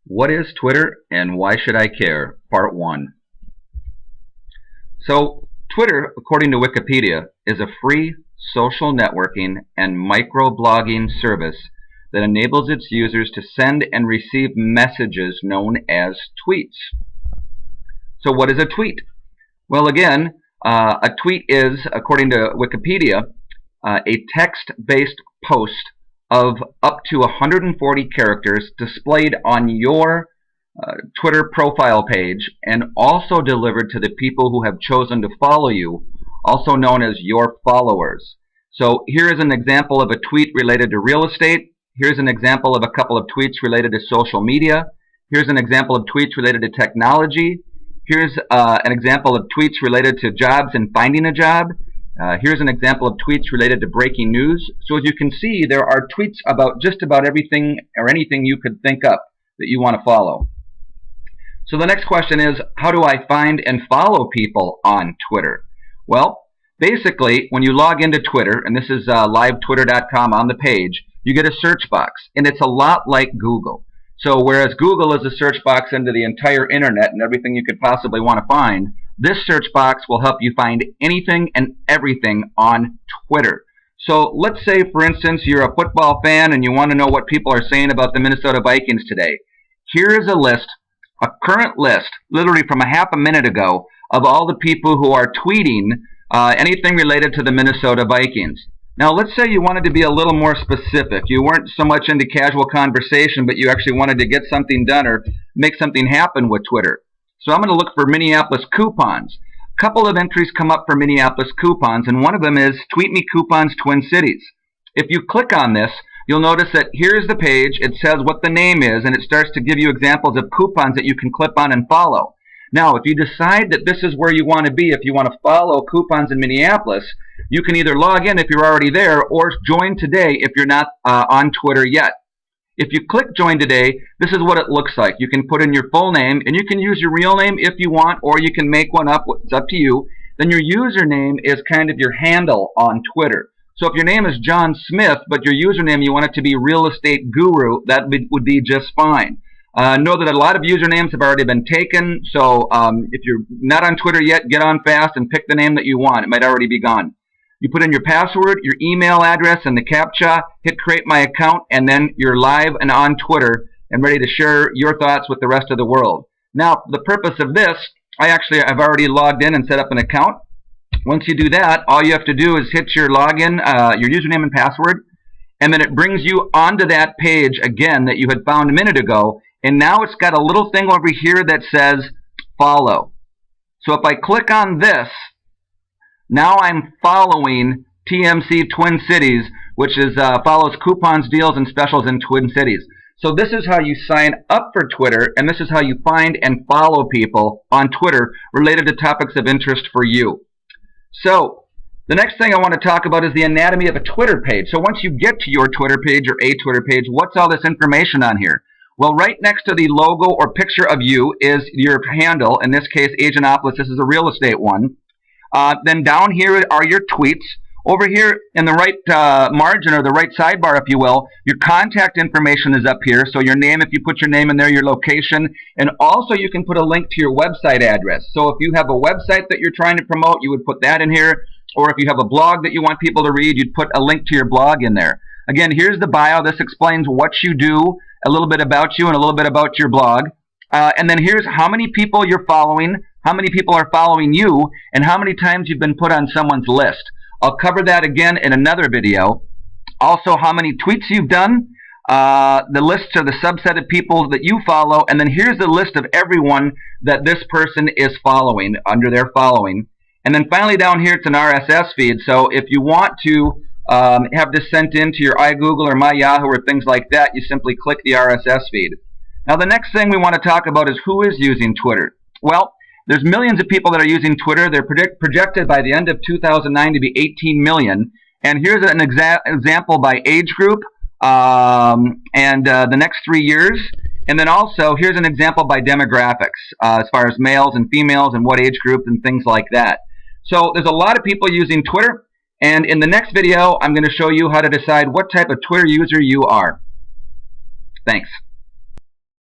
What is Twitter and why should I care? Part 1. So, Twitter, according to Wikipedia, is a free social networking and microblogging service that enables its users to send and receive messages known as tweets. So what is a tweet? Well, again, a tweet is, according to Wikipedia, a text-based post of up to 140 characters displayed on your Twitter profile page and also delivered to the people who have chosen to follow you, also known as your followers. So here is an example of a tweet related to real estate. Here's an example of a couple of tweets related to social media. Here's an example of tweets related to technology. Here's an example of tweets related to jobs and finding a job. Here's an example of tweets related to breaking news. So as you can see, there are tweets about just about everything or anything you could think up that you want to follow. So the next question is, how do I find and follow people on Twitter? Well, basically, when you log into Twitter, and this is livetwitter.com on the page, you get a search box, and it's a lot like Google. So whereas Google is a search box into the entire internet and everything you could possibly want to find, this search box will help you find anything and everything on Twitter. So let's say, for instance, you're a football fan and you want to know what people are saying about the Minnesota Vikings today. Here is a list, a current list, literally from a half a minute ago, of all the people who are tweeting anything related to the Minnesota Vikings. Now, let's say you wanted to be a little more specific. You weren't so much into casual conversation, but you actually wanted to get something done or make something happen with Twitter. So I'm going to look for Minneapolis coupons. A couple of entries come up for Minneapolis coupons, and one of them is Tweet Me Coupons Twin Cities. If you click on this, you'll notice that here's the page. It says what the name is, and it starts to give you examples of coupons that you can clip on and follow. Now, if you decide that this is where you want to be, if you want to follow coupons in Minneapolis, you can either log in if you're already there or join today if you're not on Twitter yet. If you click join today, this is what it looks like. You can put in your full name, and you can use your real name if you want, or you can make one up. It's up to you. Then your username is kind of your handle on Twitter. So if your name is John Smith, but your username you want it to be Real Estate Guru, that would be just fine. Know that a lot of usernames have already been taken, so if you're not on Twitter yet, get on fast and pick the name that you want. It might already be gone. You put in your password, your email address, and the CAPTCHA, hit create my account, and then you're live and on Twitter and ready to share your thoughts with the rest of the world. Now, for the purpose of this, I've already logged in and set up an account. Once you do that, all you have to do is hit your login, your username and password, and then it brings you onto that page again that you had found a minute ago, and now it's got a little thing over here that says follow. So if I click on this, now I'm following TMC Twin Cities, which is follows coupons, deals, and specials in Twin Cities. So this is how you sign up for Twitter, and this is how you find and follow people on Twitter related to topics of interest for you. So the next thing I want to talk about is the anatomy of a Twitter page. So once you get to your Twitter page or a Twitter page, what's all this information on here? Well, right next to the logo or picture of you is your handle. In this case, Agenopolis. This is a real estate one. Then down here are your tweets. Over here in the right margin, or the right sidebar, if you will, your contact information is up here. So your name, if you put your name in there, your location, and also you can put a link to your website address. So if you have a website that you're trying to promote, you would put that in here. Or if you have a blog that you want people to read, you'd put a link to your blog in there. Again, here's the bio. This explains what you do, a little bit about you, and a little bit about your blog. And then here's how many people you're following, how many people are following you, and how many times you've been put on someone's list. I'll cover that again in another video. Also, how many tweets you've done, the lists of the subset of people that you follow, and then here's the list of everyone that this person is following under their following. And then finally down here, it's an RSS feed. So if you want to have this sent in to your iGoogle or MyYahoo or things like that, you simply click the RSS feed. Now the next thing we want to talk about is who is using Twitter. Well, there's millions of people that are using Twitter. They're projected by the end of 2009 to be 18 million. And here's an example by age group and the next 3 years. And then also here's an example by demographics as far as males and females and what age group and things like that. So there's a lot of people using Twitter. And in the next video, I'm going to show you how to decide what type of Twitter user you are. Thanks.